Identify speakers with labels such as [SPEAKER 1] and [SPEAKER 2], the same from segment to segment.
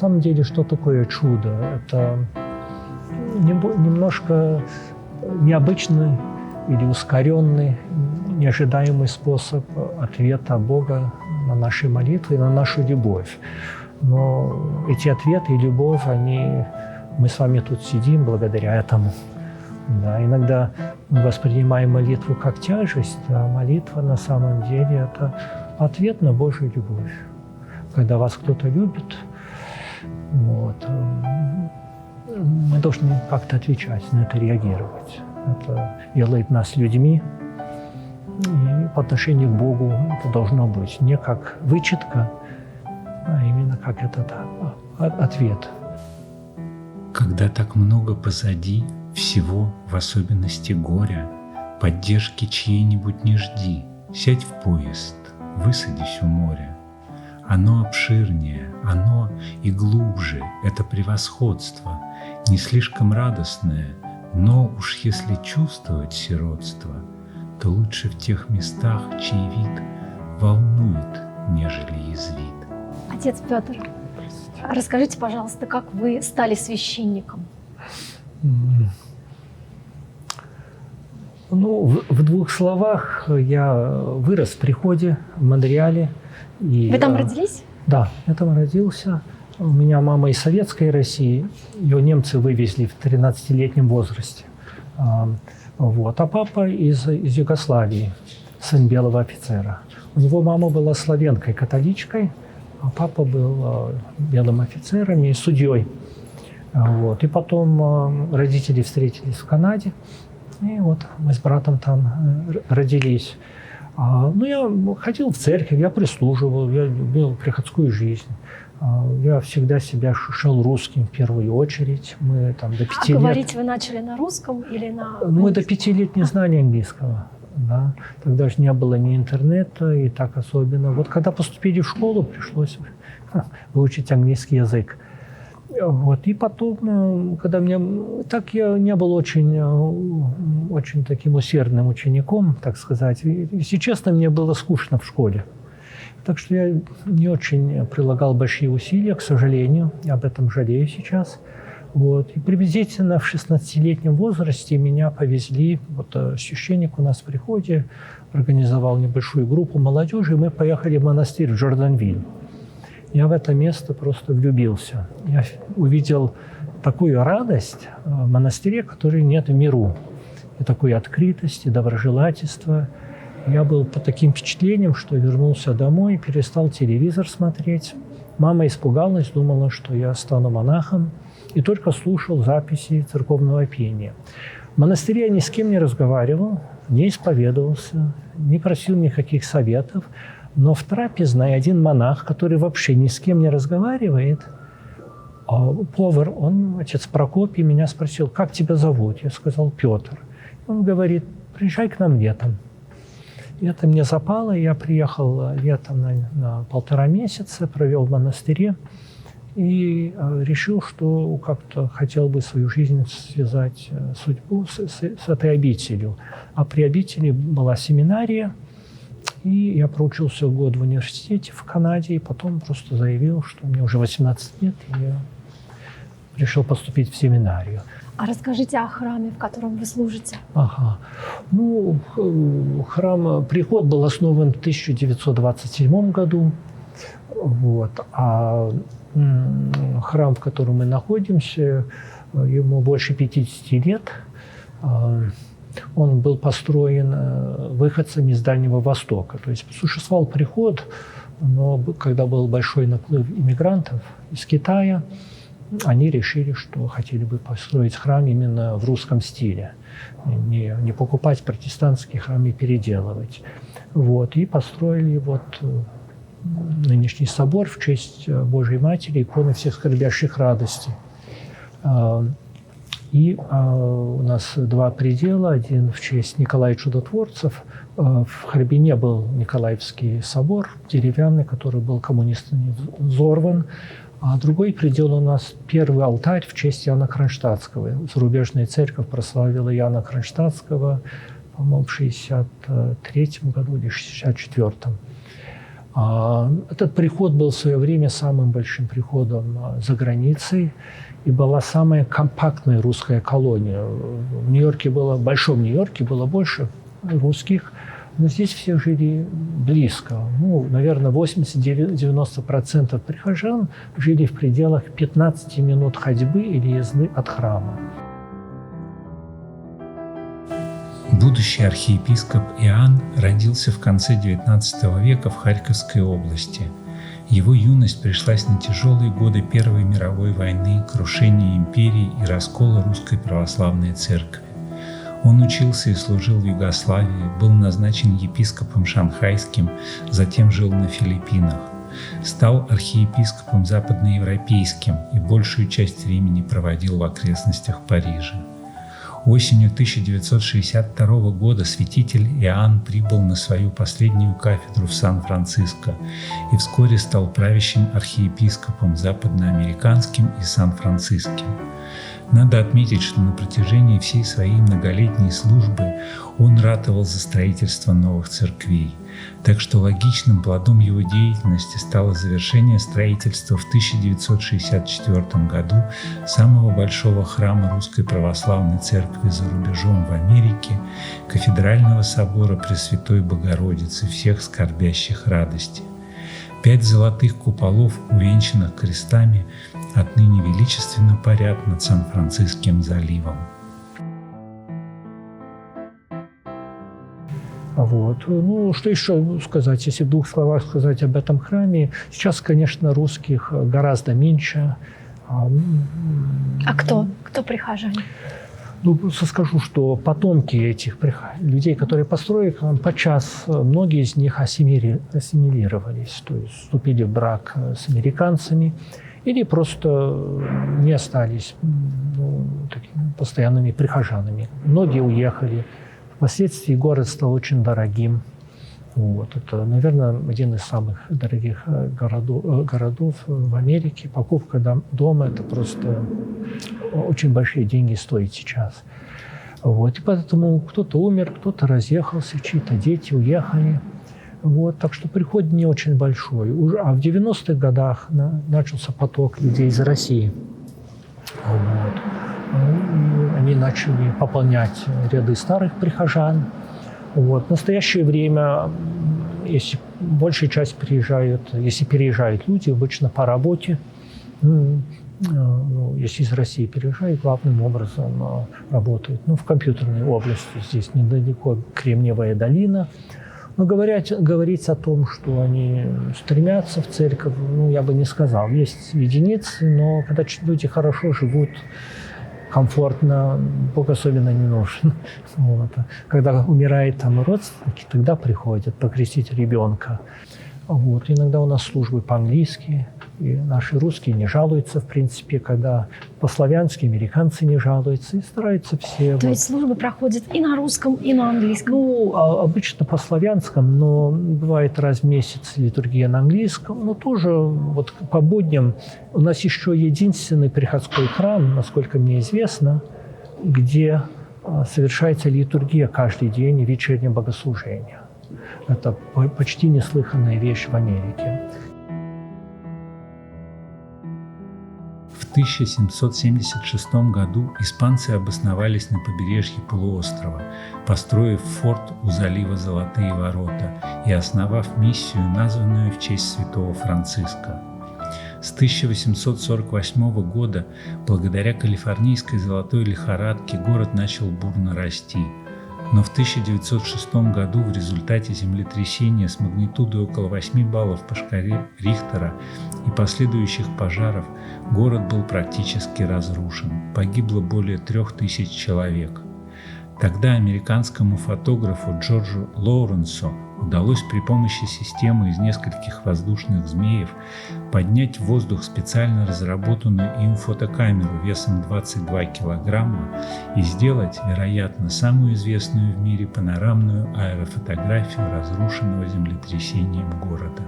[SPEAKER 1] самом деле, что такое чудо? Это немножко необычный или ускоренный, неожидаемый способ ответа Бога на наши молитвы и на нашу любовь. Но эти ответы и любовь, мы с вами тут сидим благодаря этому. Да, иногда мы воспринимаем молитву как тяжесть, а молитва на самом деле – это ответ на Божью любовь. Когда вас кто-то любит, мы должны как-то отвечать на это, реагировать. Это делает нас людьми, и по отношению к Богу это должно быть не как вычетка, а именно как этот ответ.
[SPEAKER 2] Когда так много позади всего, в особенности горя, поддержки чьей-нибудь не жди, сядь в поезд, высадись у моря. Оно обширнее, оно и глубже, это превосходство, не слишком радостное, но уж если чувствовать сиротство, то лучше в тех местах, чей вид волнует, нежели язвит.
[SPEAKER 3] Отец Петр, расскажите, пожалуйста, как вы стали священником?
[SPEAKER 1] В двух словах, я вырос в приходе в Монреале.
[SPEAKER 3] Вы там родились?
[SPEAKER 1] Да, я там родился. У меня мама из Советской России. Ее немцы вывезли в 13-летнем возрасте. А папа из Югославии, сын белого офицера. У него мама была славянкой, католичкой, а папа был белым офицером и судьей. И потом родители встретились в Канаде. И мы с братом там родились. Я ходил в церковь, я прислуживал, я любил приходскую жизнь. Я всегда себя ощущал русским в первую очередь. Мы там до 5 лет...
[SPEAKER 3] говорить вы начали на русском или на...
[SPEAKER 1] Мы до 5 лет не знали английского. Да. Тогда же не было ни интернета, и так особенно. Когда поступили в школу, пришлось выучить английский язык. И потом, когда я не был очень таким усердным учеником, так сказать. Если честно, мне было скучно в школе. Так что я не очень прилагал большие усилия, к сожалению. Я об этом жалею сейчас. И приблизительно в 16-летнем возрасте меня повезли. Священник у нас в приходе организовал небольшую группу молодежи, и мы поехали в монастырь в Джорданвиль. Я в это место просто влюбился. Я увидел такую радость в монастыре, которой нет в миру. И такой открытости, доброжелательства. Я был под таким впечатлением, что вернулся домой, перестал телевизор смотреть. Мама испугалась, думала, что я стану монахом, и только слушал записи церковного пения. В монастыре я ни с кем не разговаривал, не исповедовался, не просил никаких советов. Но в трапезной один монах, который вообще ни с кем не разговаривает, повар, отец Прокопий, меня спросил: как тебя зовут? Я сказал: Петр. Он говорит: приезжай к нам летом. И это мне запало, я приехал летом на 1,5 месяца, провел в монастыре и решил, что как-то хотел бы свою жизнь связать, судьбу с этой обителью. А при обители была семинария, и я проучился год в университете в Канаде, и потом просто заявил, что мне уже 18 лет, и я решил поступить в семинарию.
[SPEAKER 3] А расскажите о храме, в котором вы служите.
[SPEAKER 1] Храм «Приход» был основан в 1927 году. А храм, в котором мы находимся, ему больше 50 лет. Он был построен выходцами из Дальнего Востока. То есть существовал Приход, но когда был большой наплыв иммигрантов из Китая, они решили, что хотели бы построить храм именно в русском стиле, не покупать протестантские храмы и переделывать. И построили нынешний собор в честь Божьей Матери, иконы всех скорбящих радостей. И у нас 2 предела. Один в честь Николая Чудотворцев. В Харбине был Николаевский собор деревянный, который был коммунистами взорван. А другой предел у нас первый алтарь в честь Иоанна Кронштадтского. Зарубежная церковь прославила Иоанна Кронштадтского, по-моему, в 1963 году или 1964. Этот приход был в свое время самым большим приходом за границей и была самая компактная русская колония. В Нью-Йорке было, в Большом Нью-Йорке было больше русских, но здесь все жили близко. Ну, наверное, 80-90% прихожан жили в пределах 15 минут ходьбы или езды от храма.
[SPEAKER 2] Будущий архиепископ Иоанн родился в конце XIX века в Харьковской области. Его юность пришлась на тяжелые годы Первой мировой войны, крушения империи и раскола Русской Православной Церкви. Он учился и служил в Югославии, был назначен епископом шанхайским, затем жил на Филиппинах. Стал архиепископом западноевропейским и большую часть времени проводил в окрестностях Парижа. Осенью 1962 года святитель Иоанн прибыл на свою последнюю кафедру в Сан-Франциско и вскоре стал правящим архиепископом западноамериканским и сан-франциским. Надо отметить, что на протяжении всей своей многолетней службы он ратовал за строительство новых церквей. Так что логичным плодом его деятельности стало завершение строительства в 1964 году самого большого храма Русской Православной Церкви за рубежом в Америке, Кафедрального собора Пресвятой Богородицы всех скорбящих радости. 5 золотых куполов, увенчанных крестами, отныне величественно парят над Сан-Франциским заливом.
[SPEAKER 1] Вот. Ну, что еще сказать, если в 2 словах сказать об этом храме. Сейчас, конечно, русских гораздо меньше.
[SPEAKER 3] А кто? Кто прихожане?
[SPEAKER 1] Ну, просто скажу, что потомки этих людей, которые построили храм, подчас многие из них ассимилировались, то есть вступили в брак с американцами или просто не остались такими постоянными прихожанами. Многие уехали. Впоследствии город стал очень дорогим. Вот. Это, наверное, один из самых дорогих городов в Америке. Покупка дома – это просто очень большие деньги стоит сейчас. Вот. И поэтому кто-то умер, кто-то разъехался, чьи-то дети уехали. Вот. Так что приход не очень большой. А в 90-х годах начался поток людей из России. Вот. И они начали пополнять ряды старых прихожан. Вот. В настоящее время, если большая часть переезжают люди, обычно по работе, если из России переезжают, главным образом работают в компьютерной области. Здесь недалеко Кремниевая долина. Но говорить о том, что они стремятся в церковь, я бы не сказал. Есть единицы, но когда люди хорошо живут, комфортно, Бог особенно не нужен. Вот. Когда умирает родственники, тогда приходят покрестить ребенка. Вот. Иногда у нас службы по-английски, и наши русские не жалуются, в принципе, когда по-славянски американцы не жалуются, и стараются все.
[SPEAKER 3] То есть службы проходят и на русском, и на английском?
[SPEAKER 1] Обычно по-славянскому, но бывает раз в месяц литургия на английском, но тоже по будням. У нас еще единственный приходской храм, насколько мне известно, где совершается литургия каждый день, вечернее богослужение. Это почти неслыханная вещь в Америке.
[SPEAKER 2] В 1776 году испанцы обосновались на побережье полуострова, построив форт у залива Золотые ворота и основав миссию, названную в честь святого Франциска. С 1848 года, благодаря калифорнийской золотой лихорадке, город начал бурно расти. Но в 1906 году в результате землетрясения с магнитудой около 8 баллов по шкале Рихтера и последующих пожаров город был практически разрушен. Погибло более 3000 человек. Тогда американскому фотографу Джорджу Лоуренсу удалось при помощи системы из нескольких воздушных змеев поднять в воздух специально разработанную им фотокамеру весом 22 килограмма и сделать, вероятно, самую известную в мире панорамную аэрофотографию разрушенного землетрясением города.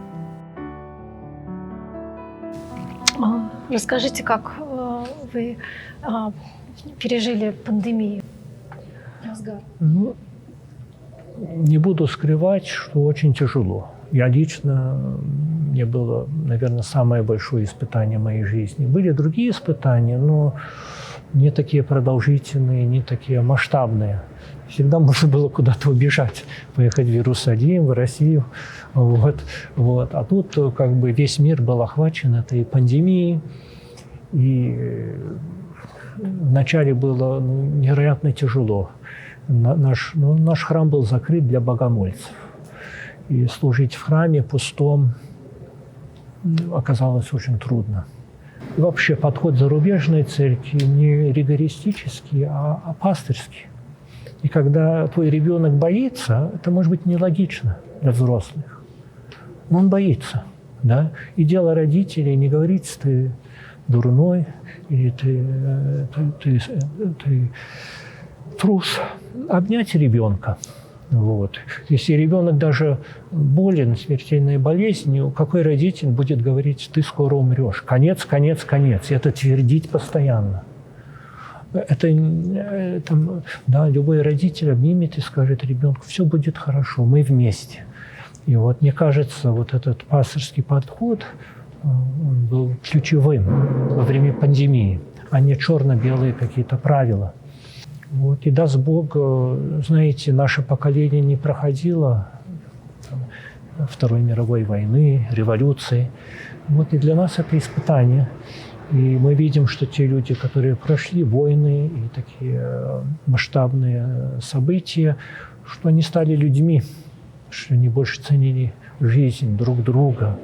[SPEAKER 3] Расскажите, как вы пережили пандемию?
[SPEAKER 1] Не буду скрывать, что очень тяжело. Я лично, мне было, наверное, самое большое испытание моей жизни. Были другие испытания, но не такие продолжительные, не такие масштабные. Всегда можно было куда-то убежать, поехать в Иерусалим, в Россию. Вот. А тут как бы весь мир был охвачен этой пандемией. И вначале было невероятно тяжело. Наш храм был закрыт для богомольцев. И служить в храме пустом оказалось очень трудно. И вообще подход зарубежной церкви не ригористический, а пастырский. И когда твой ребенок боится, это может быть нелогично для взрослых. Но он боится. Да? И дело родителей не говорить, ты дурной, или ты трус. Обнять ребенка. Вот. Если ребенок даже болен смертельной болезнью, какой родитель будет говорить, ты скоро умрешь? Конец, конец, конец. И это твердить постоянно. Да, любой родитель обнимет и скажет ребенку, все будет хорошо, мы вместе. И вот мне кажется, вот этот пастырский подход он был ключевым во время пандемии, а не черно-белые какие-то правила. Вот. И даст Бог, знаете, наше поколение не проходило Второй мировой войны, революции. Вот и для нас это испытание. И мы видим, что те люди, которые прошли войны и такие масштабные события, что они стали людьми, что они больше ценили жизнь друг друга.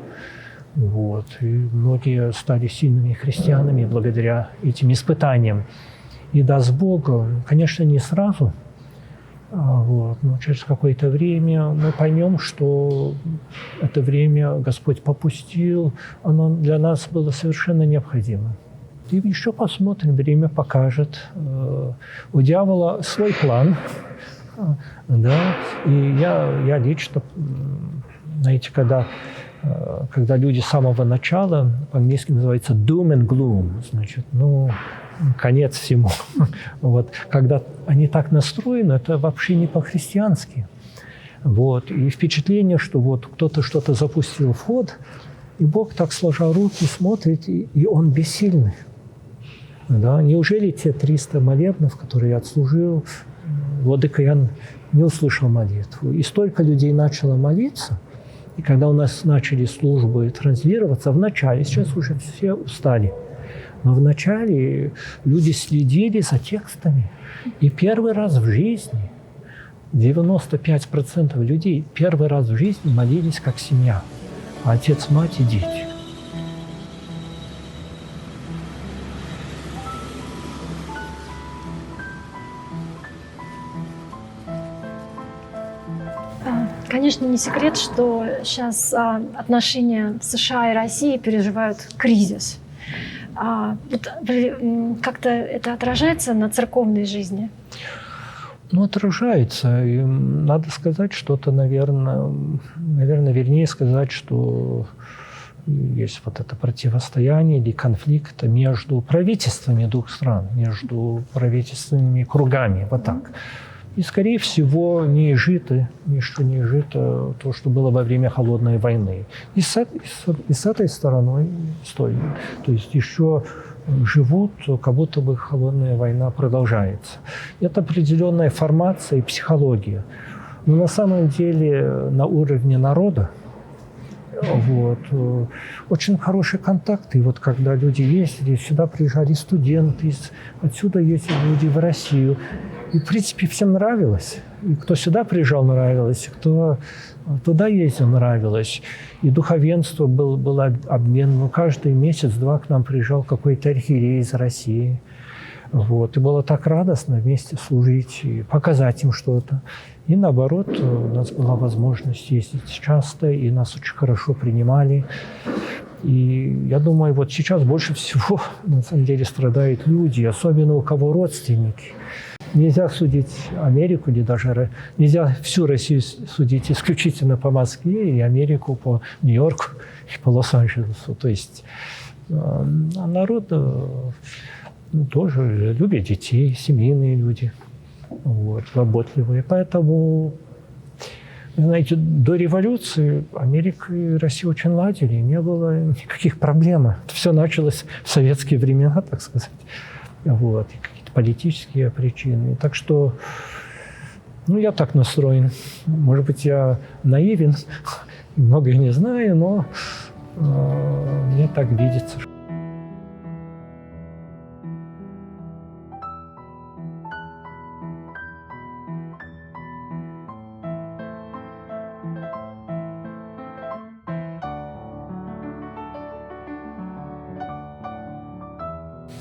[SPEAKER 1] Вот. И многие стали сильными христианами благодаря этим испытаниям. И даст Бог, конечно, не сразу, но через какое-то время мы поймем, что это время Господь попустил, оно для нас было совершенно необходимо. И еще посмотрим, время покажет. У дьявола свой план, да, и я лично, знаете, когда люди с самого начала, по-английски называется doom and gloom, значит, конец всему. Вот. Когда они так настроены, это вообще не по-христиански. Вот. И впечатление, что вот кто-то что-то запустил в ход, и Бог так сложа руки смотрит, и Он бессильный. Да? Неужели те 300 молебнов, которые я отслужил, владыка Иоанн не услышал молитву? И столько людей начало молиться, и когда у нас начали службы транслироваться, вначале, сейчас уже все устали, но вначале люди следили за текстами. И первый раз в жизни 95% людей первый раз в жизни молились как семья. Отец, мать и дети.
[SPEAKER 3] Конечно, не секрет, что сейчас отношения США и России переживают кризис. Как-то это отражается на церковной жизни?
[SPEAKER 1] Отражается. И надо сказать что-то, наверное, вернее сказать, что есть вот это противостояние или конфликт между правительствами двух стран, между правительственными кругами, вот так. И, скорее всего, не изжито то, что было во время Холодной войны. И с этой стороной стоит. То есть еще живут, как будто бы Холодная война продолжается. Это определенная формация и психология. Но на самом деле на уровне народа очень хороший контакт. И вот когда люди ездили, сюда приезжали студенты, отсюда ездили люди в Россию. И, в принципе, всем нравилось. И кто сюда приезжал, нравилось, и кто туда ездил, нравилось. И духовенство был обмен. Каждый месяц-два к нам приезжал какой-то архиерей из России. Вот. И было так радостно вместе служить и показать им что-то. И наоборот, у нас была возможность ездить часто, и нас очень хорошо принимали. И я думаю, вот сейчас больше всего, на самом деле, страдают люди, особенно у кого родственники. Нельзя судить Америку, или даже нельзя всю Россию судить исключительно по Москве, и Америку по Нью-Йорку и по Лос-Анджелесу. То есть народ тоже любит детей, семейные люди, заботливые. Поэтому Знаете, до революции Америка и Россия очень ладили, не было никаких проблем. Это все началось в советские времена, так сказать. Вот, и какие-то политические причины. Так что, ну, я так настроен. Может быть, я наивен, многое не знаю, но мне так видится.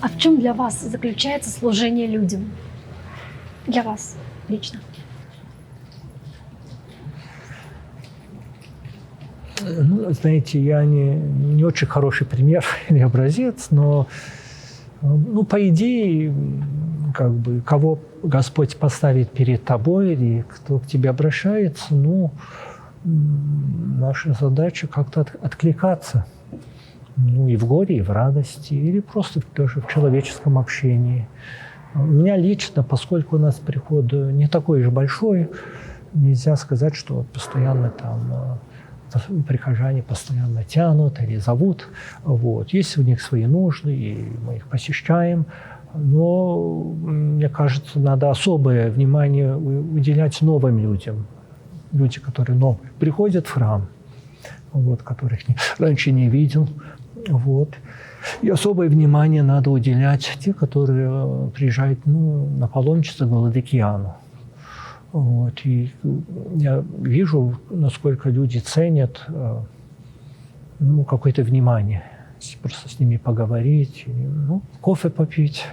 [SPEAKER 3] А в чем для вас заключается служение людям? Для вас лично.
[SPEAKER 1] Ну, знаете, я не очень хороший пример или образец, но, ну, по идее, как бы, кого Господь поставит перед тобой или кто к тебе обращается, ну, наша задача как-то откликаться. Ну, и в горе, и в радости, или просто даже в человеческом общении. У меня лично, поскольку у нас приход не такой же большой, нельзя сказать, что постоянно там прихожане постоянно тянут или зовут. Вот. Есть у них свои нужды, и мы их посещаем. Но, мне кажется, надо особое внимание уделять новым людям. Люди, которые новые, приходят в храм, вот, которых раньше не видел. Вот. И особое внимание надо уделять те, которые приезжают, ну, на паломничество к Владыкиану. Вот. И я вижу, насколько люди ценят, ну, какое-то внимание. Просто с ними поговорить, ну, кофе попить.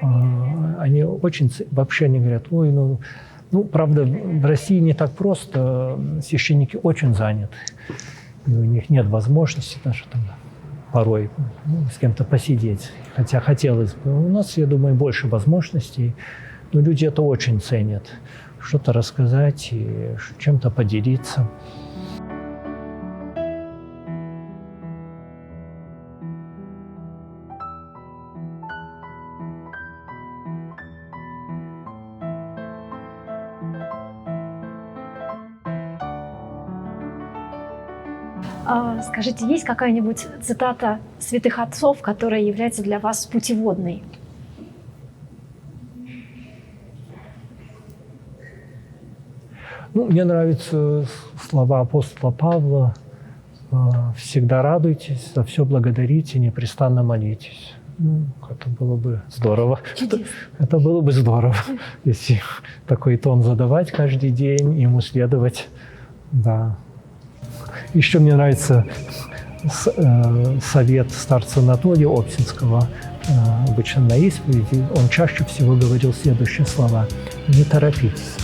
[SPEAKER 1] Они очень... Вообще они говорят, ой, ну, правда, в России не так просто. Священники очень заняты. И у них нет возможности даже там порой, ну, с кем-то посидеть. Хотя хотелось бы. У нас, я думаю, больше возможностей. Но люди это очень ценят. Что-то рассказать и чем-то поделиться.
[SPEAKER 3] Скажите, есть какая-нибудь цитата святых отцов, которая является для вас путеводной?
[SPEAKER 1] Ну, мне нравятся слова апостола Павла: «Всегда радуйтесь, за все благодарите, непрестанно молитесь». Ну, это было бы здорово. Это было бы здорово, если такой тон задавать каждый день, ему следовать. Да. Еще мне нравится совет старца Анатолия Обсинского, обычно на исповеди. Он чаще всего говорил следующие слова: «Не торопитесь».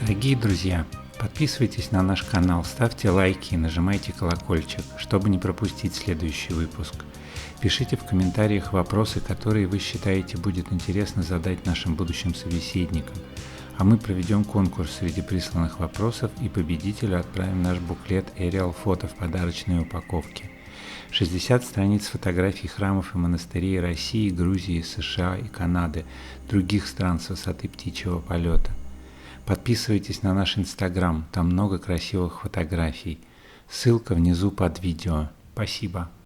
[SPEAKER 2] Дорогие друзья, подписывайтесь на наш канал, ставьте лайки и нажимайте колокольчик, чтобы не пропустить следующий выпуск. Пишите в комментариях вопросы, которые вы считаете будет интересно задать нашим будущим собеседникам. А мы проведем конкурс среди присланных вопросов и победителю отправим наш буклет Arial Photo в подарочной упаковке. 60 страниц фотографий храмов и монастырей России, Грузии, США и Канады, других стран с высоты птичьего полета. Подписывайтесь на наш Инстаграм, там много красивых фотографий. Ссылка внизу под видео. Спасибо.